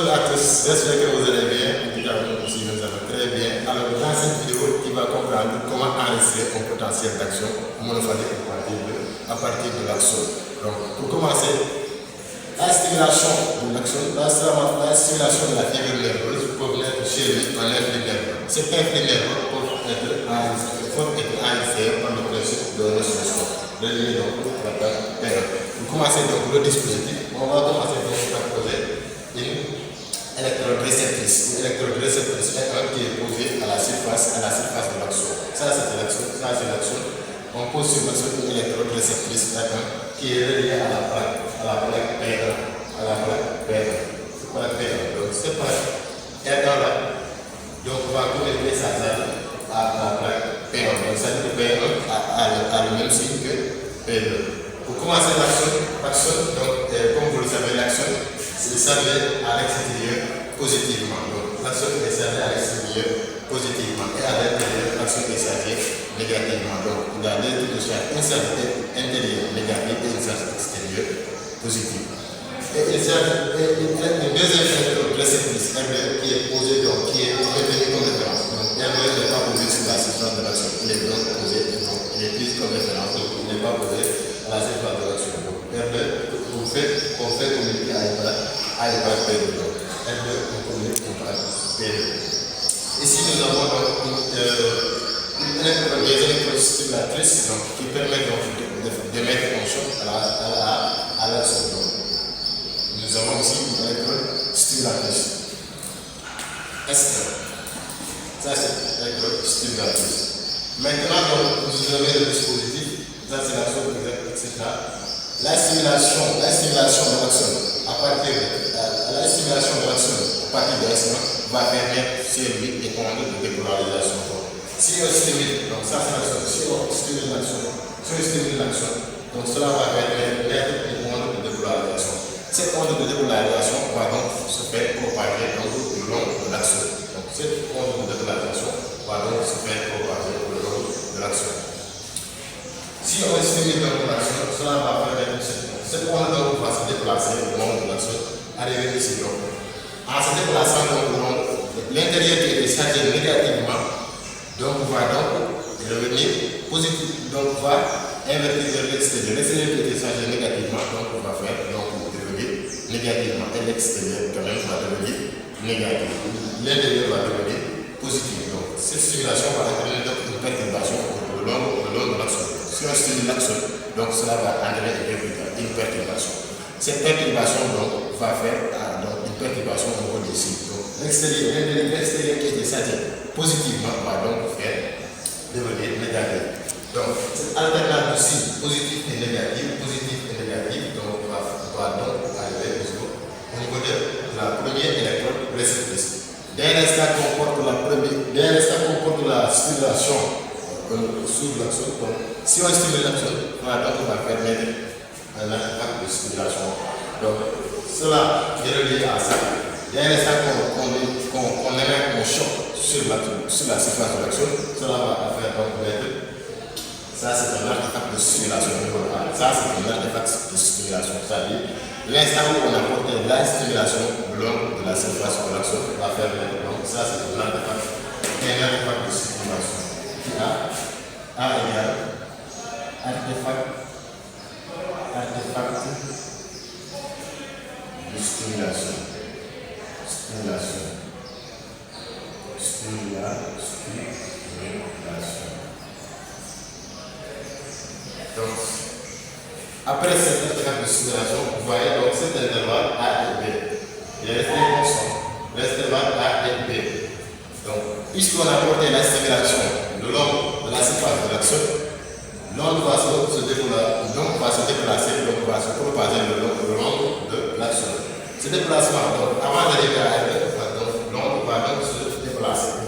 Bonjour à tous, j'espère que vous allez bien. En tout cas, nous aussi, nous allons très bien. Alors, dans cette vidéo, tu vas comprendre comment enregistrer un potentiel d'action monophonique à partir de l'action. Donc, pour commencer, la stimulation de l'action, la stimulation de la fibre nerveuse peut être chez lui en influx nerveux. Cet influx nerveux peut être enregistré par le principe de l'oscilloscope. Pour commencer donc le dispositif, on va commencer donc par poser une électrode réceptrice. Une électrode réceptrice est un qui est posée à la surface de l'action. Ça c'est l'action. On pose sur l'action une électrode réceptrice qui est reliée à la plaque P1. Donc cette plaque R1 là, donc on va connecter sa zone à la plaque P1. Donc ça veut dire que P1 a le même signe que P2. Pour commencer l'action, donc comme vous le savez, l'action c'est servi à l'extérieur positivement. Donc l'action est servie à l'extérieur positivement et à l'intérieur, l'action est servie négativement. Donc il y a deux types de charge, une charge intérieure négative et une charge extérieure positive. Et il s'agit d'une deuxième électrode réceptrice R2 qui est posée, donc qui est retenue comme référence. Donc R2 n'est pas posé sur la surface de l'action, il est donc posé, donc il est pris comme référence, donc il n'est pas posé à la surface de l'action. Donc R2, on fait communiquer à une plaque P2. Donc R2, on communique à une plaque P2. Ici nous avons donc des électrodes stimulatrices qui permettent donc de mettre en choc à l'action. Nous avons aussi une électrode stimulatrice. S1. Ça c'est l'électrode stimulatrice. Maintenant, donc, vous avez le dispositif. Ça c'est l'action exacte, etc. La stimulation de l'action à partir de S1 va permettre chez lui des ondes de dépolarisation. Si on stimule, donc ça c'est l'action. Si on stimule l'action, donc cela va permettre des ondes de dépolarisation. Cette onde de dépolarisation va donc se faire propager le long de l'action. Donc cette onde de dépolarisation va donc se faire propager le long de l'action. Si on stimule donc l'action, cela va permettre cette onde donc va se déplacer le long de l'action, arriver ici donc. En se déplaçant donc le long, l'intérieur qui est chargé négativement donc va donc revenir positif, donc va invertir vers l'extérieur. L'extérieur qui est chargé négativement donc on va faire négativement et l'extérieur quand même va devenir négatif. L'intérieur va devenir positif. Donc cette stimulation va entraîner donc une perturbation le long de l'action. Si on stimule l'action, donc cela va entraîner une perturbation. Cette perturbation donc va faire une perturbation au niveau des cibles. Donc l'extérieur qui était chargé positivement va donc faire devenir négatif. Donc cette alternance de signes positif et négatif, donc va donc arriver au niveau de la première électrode réceptrice. Dès l'instant qu'on porte la stimulation sur l'action, si on stimule l'action, on va permettre un impact de stimulation. Donc cela est relié à ça. Dès l'instant qu'on émet un choc sur la surface de l'action, cela va faire donc mettre. Ça c'est un artefact de stimulation. Ça c'est un artefact de stimulation. C'est-à-dire l'instant où on apporte la stimulation le long de la surface de l'action va faire donc ça c'est un artefact de stimulation. A égale artefact de stimulation. Donc, après cet artefact de stimulation, vous voyez donc cet intervalle A et B. Il est resté constant. L'intervalle A et B. Donc, puisqu'on a apporté la stimulation le long de la surface de l'action, l'onde va se déplacer, donc va se propager le long de l'action. Ce déplacement, donc, avant d'arriver à R, l'onde va donc se déplacer.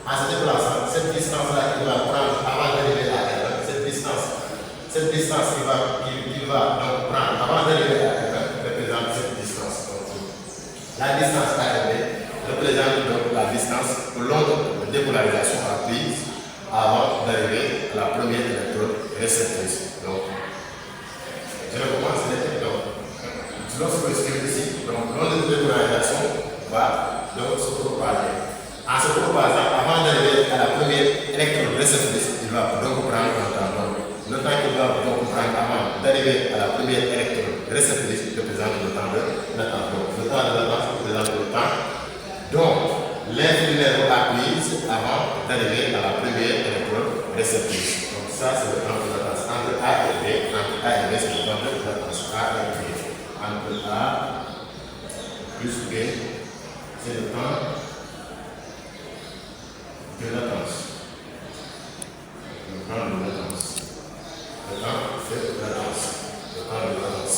En se déplaçant, cette distance-là qu'il va prendre avant d'arriver à R, cette distance qu'il va donc prendre avant d'arriver à R représente cette distance. Donc, la distance ARB représente donc la distance que l'onde de dépolarisation a prise avant d'arriver à la première électrode réceptrice. Donc, je recommence donc, lorsque je stimule ici, donc l'onde de propagant, avant d'arriver à la première électrode réceptrice, il va donc prendre un temps. Donc, le temps qu'il va donc prendre avant d'arriver à la première électrode réceptrice représente le temps de latence. Donc, le temps de latence représente le temps dont l'infini acquise avant d'arriver à la première électrode réceptrice. Donc, ça, c'est le temps de latence. Entre A et B, c'est le temps de latence. A et B. Entre A plus B, c'est le temps de latence. Le temps de latence. Le temps de latence. Le temps de latence.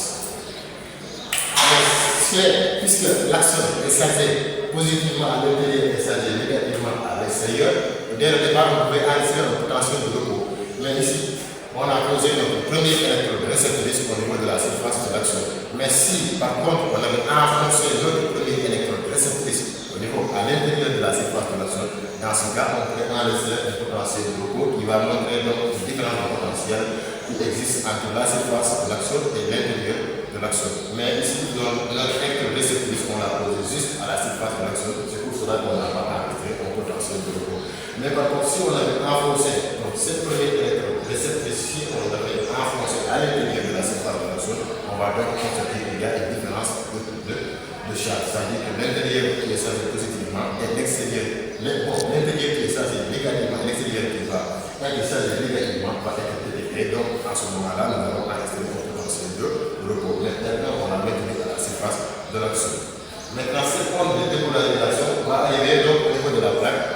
Puisque l'action est chargée positivement à l'intérieur et chargée négativement à l'extérieur, dès le départ, on pouvait enregistrer un potentiel de repos. Mais ici, on a posé notre premier électrode réceptrice au niveau de la surface de l'action. Mais si, par contre, on avait enfoncé notre premier électrode réceptrice au niveau à l'intérieur de la surface de l'action, dans ce cas, on pourrait enregistrer un potentiel de repos qui va montrer donc une différence potentielle qui existe entre la surface de l'action et l'intérieur de l'action. Mais ici, dans notre électrode réceptrice, on l'a posé juste à la surface de l'action. C'est pour cela qu'on n'a pas enregistré un potentiel de repos. Mais par contre, si on avait enfoncé donc, cette première électrode réceptrice, si on l'avait enfoncé à l'intérieur de la surface de l'action, on va donc constater qu'il y a une différence de charge. C'est-à-dire que l'intérieur qui est chargé positivement et l'extérieur, l'intérieur qui est chargé négativement, l'extérieur qui va être chargé négativement va être détecté. Donc, à ce moment-là, nous allons enregistrer un potentiel de repos. Maintenant, on a maintenu à la surface de l'action. Maintenant, cette onde de dépolarisation va arriver donc au niveau de la plaque.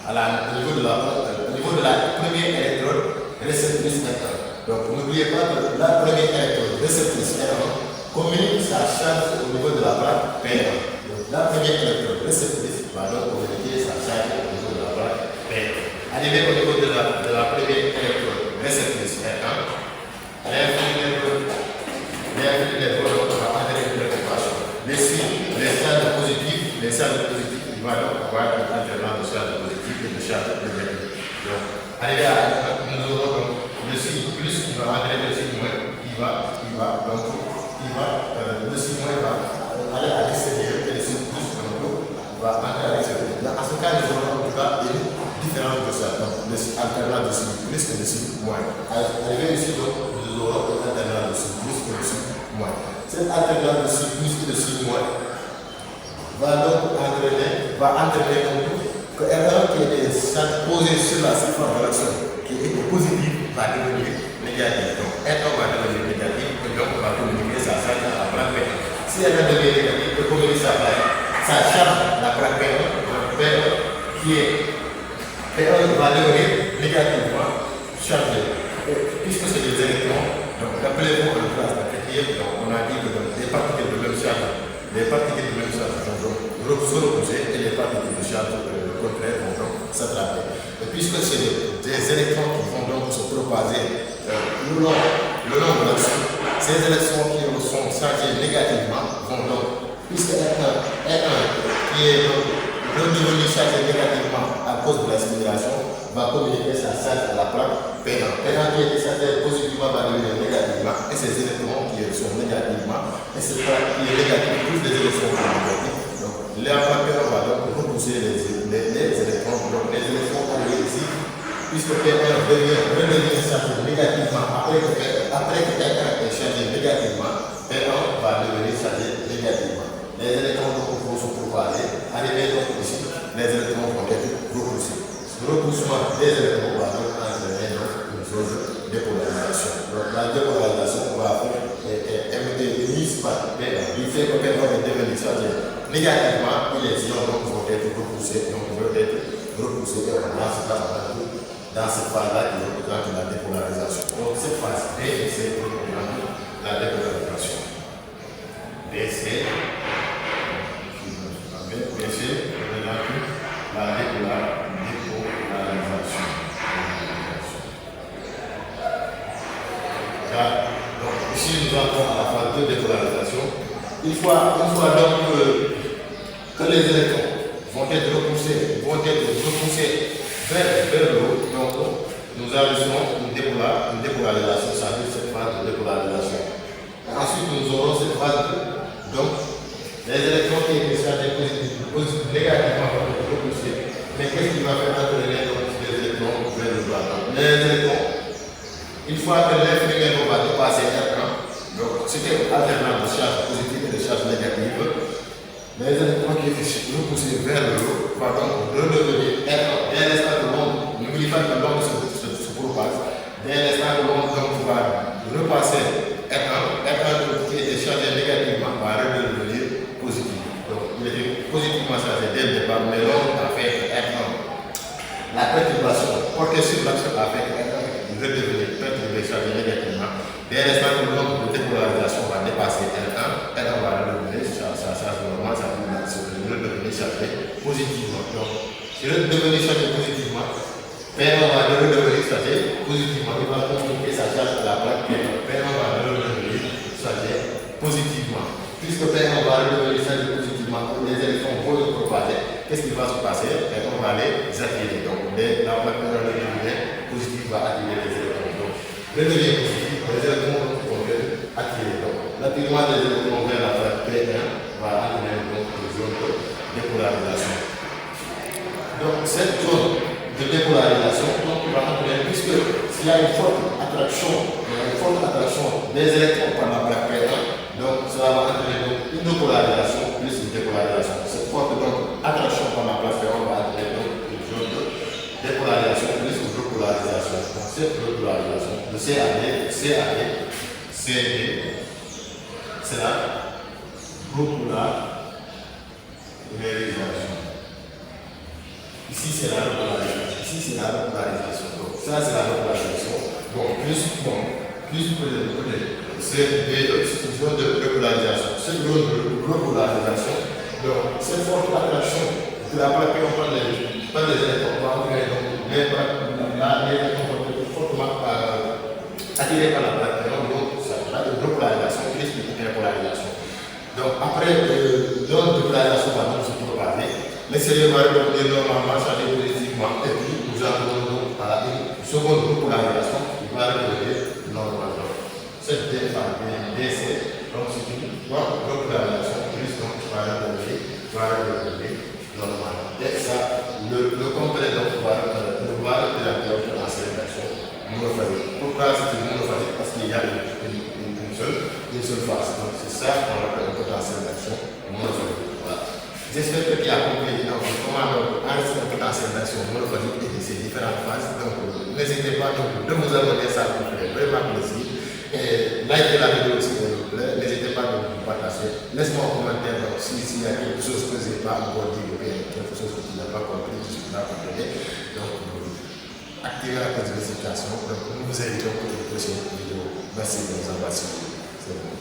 Au niveau de la première électrode réceptrice R1. Donc n'oubliez pas que la première électrode réceptrice R1 communique sa charge au niveau de la plaque P1. Donc la première électrode réceptrice va donc communiquer sa charge au niveau de la plaque P1. Arrivé au niveau de la première électrode réceptrice R1, l'infini nerveux va entrer une récupération. Les signes, les charges positives, il va donc avoir une alternance de charge positive et de charge négative. Donc, arrivé à nous aurons donc le signe plus qui va entraîner le signe moins, le signe moins va aller à l'extérieur et le signe plus va entrer à l'extérieur. Dans ce cas, nous aurons en tout cas une différence de charge. Donc, le signe alternant de signe plus et le signe moins. Arrivé ici, donc, nous aurons une alternance de signe plus et le signe moins. Cette alternance de signe plus et de signe moins va donc entraîner que R1 qui est posé sur la surface de l'action, qui est positive, va devenir négative. Donc R1 va devenir négative et donc on va communiquer sa charge à la plaque P1. Si R1 devient négative, on communique sa charge à la plaque P1, donc P1 qui est P1 va devenir négativement chargé. Et puisque c'est des électrons, donc rappelez-vous en classe de quatrième, on a dit que les particules de même charge, vont donc se reposer et les particules de charge contraires vont donc s'attraper. Et puisque c'est des électrons qui vont donc se propager le long de l'action, ces électrons qui sont chargés négativement vont donc, puisque R1 qui est donc redevenu chargé négativement à cause de la stimulation, va communiquer sa charge à la plaque P1. P1 qui est chargé positivement va devenir négativement et ces électrons qui sont négativement et cette plaque qui est négative plus des électrons qui sont négatifs. Donc la plaque P1 va donc repousser les électrons. Donc les électrons arrivent ici puisque P1 redevient chargé négativement après que P1 est chargé négativement, P1 va devenir chargé négativement. Les électrons vont se propager. Arrivé donc ici, les électrons vont être repoussés. Le repoussement des électrons va donc entraîner une chose de dépolarisation. Donc la dépolarisation va être mise par P1. Du fait que P1 est devenu chargé négativement, les ions donc vont être repoussés. Donc vont être repoussés dans cette phase-là qui représente la dépolarisation. Donc cette phase D, c'est la dépolarisation. DC représente la dépolarisation. Donc ici nous entrons à la phase de dépolarisation. Une fois donc que les électrons vont être repoussés vers le haut, donc nous enregistrons une dépolarisation, c'est-à-dire cette phase de dépolarisation. Ensuite nous aurons cette phase de, donc les électrons qui étaient chargés négativement vont être repoussés les électrons, une fois que l'infini numéro va dépasser R1, donc c'était alternant de charge positive et de charge négative, les électrons qui étaient repoussés vers le haut vont donc redevenir R1. Dès l'instant que l'onde, n'oubliez pas que l'onde se propage, dès l'instant que l'onde va repasser R1 qui était chargé négativement va redevenir positif. Donc il était positivement chargé dès le départ, mais l'onde a fait R1. La perturbation portée sur l'action a fait R1 redevenir perturbé chargé négativement. Dès l'instant que l'onde de dépolarisation va dépasser R1 va redevenir chargé normalement, ça va redevenir chargé positivement. Donc, si le devenir chargé positivement, P1 va redevenir chargé positivement. Il va communiquer sa charge à la plaque P1. P1 va redevenir chargé positivement. Puisque P1 va redevenir chargé positivement, les électrons vont se propager. Qu'est-ce qui va se passer? On va les attirer. Donc, dès la plaque P1 redevient positive, va attirer les électrons. Donc, redevient positif, les électrons vont être attirés. Donc, l'attirement des électrons vers la plaque P1 va attirer donc une zone de dépolarisation. Donc, cette zone de dépolarisation va entraîner, puisque s'il y a une forte attraction des électrons par la plaque P1, donc cela va entraîner donc une dépolarisation plus une dépolarisation. Cette forte donc, attraction par la plaque P1 va entraîner donc une zone de dépolarisation plus une repolarisation. Donc cette repolarisation de CAD, CD, c'est la repolarisation. Ici c'est la repolarisation. Ici c'est la repolarisation. Donc ça c'est la repolarisation. Donc plus peut-être c'est une zone de repolarisation. Cette zone de repolarisation, donc cette forte attraction de la plaque par les électrons va entraîner donc les électrons vont être fortement attirés par la plaque. Donc ça va être une repolarisation plus une interpolarisation. Donc après l'onde de polarisation va donc se propager. L'extérieur va redevenir normalement chargé positivement et puis nous avons donc à une seconde repolarisation qui va redevenir normalement. Cette D par DC, donc c'est une repolarisation plus donc va redevenir normalement. Et ça, le complet donc va représenter une accélération monophasique. Pourquoi c'est une monophasique? Parce qu'il y a une seule phase. Donc c'est ça qu'on appelle un potentiel d'action monophasique. Voilà. J'espère que tu as compris comment enregistrer un potentiel d'action monophasique et ces différentes phases. Donc, n'hésitez pas de vous abonner, ça vous ferait vraiment plaisir. Et likez la vidéo s'il vous plaît. N'hésitez pas de vous partager. Laisse-moi un commentaire s'il y a quelque chose que je n'ai pas encore dit ou quelque chose que tu n'as pas compris, que je ne peux pas comprendre. Donc, activez la notification. Donc, nous vous invitons pour une prochaine vidéo. Merci de nous avoir suivis. C'est bon.